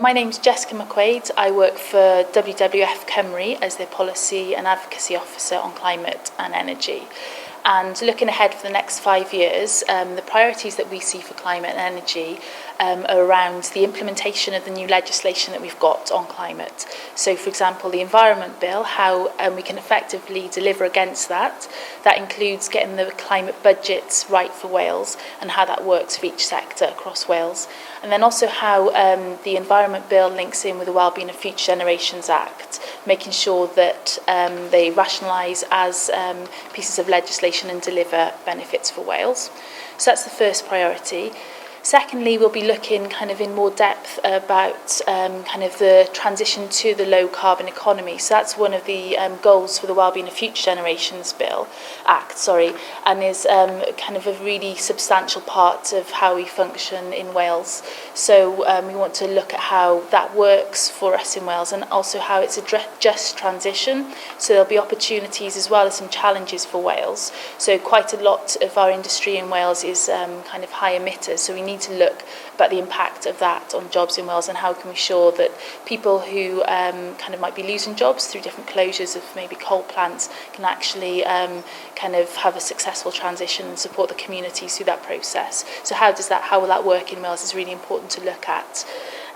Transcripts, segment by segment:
My name's Jessica McQuade. I work for WWF Cymru as their Policy and Advocacy Officer on Climate and Energy. And looking ahead for the next 5 years, the priorities that we see for climate and energy are around the implementation of the new legislation that we've got on climate. So, for example, the Environment Bill, how we can effectively deliver against that. That includes getting the climate budgets right for Wales and how that works for each sector across Wales. And then also how the Environment Bill links in with the Wellbeing of Future Generations Act, making sure that they rationalise as pieces of legislation and deliver benefits for Wales. So that's the first priority. Secondly, we'll be looking kind of in more depth about kind of the transition to the low carbon economy. So that's one of the goals for the Wellbeing of Future Generations Act, and is kind of a really substantial part of how we function in Wales. So we want to look at how that works for us in Wales and also how it's a just transition. So there'll be opportunities as well as some challenges for Wales. So quite a lot of our industry in Wales is kind of high emitters. So we need to look about the impact of that on jobs in Wales and how can we ensure that people who kind of might be losing jobs through different closures of maybe coal plants can actually kind of have a successful transition and support the communities through that process. So how will that work in Wales is really important to look at.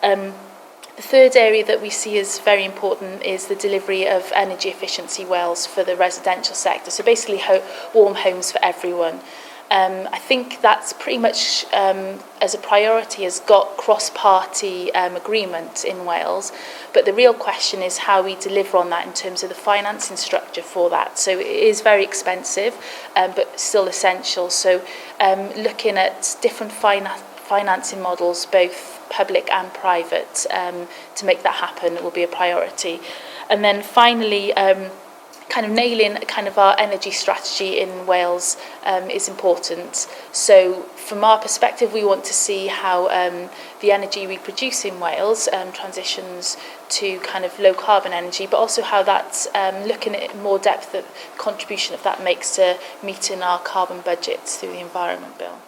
The third area that we see as very important is the delivery of energy efficiency Wales for the residential sector. So basically warm homes for everyone. I think that's pretty much, as a priority, has got cross-party agreement in Wales. But the real question is how we deliver on that in terms of the financing structure for that. So it is very expensive, but still essential. So looking at different financing models, both public and private, to make that happen will be a priority. And then finally, kind of nailing kind of our energy strategy in Wales is important. So from our perspective, we want to see how the energy we produce in Wales transitions to kind of low carbon energy, but also how that's looking at more depth, the contribution of that makes to meeting our carbon budgets through the Environment Bill.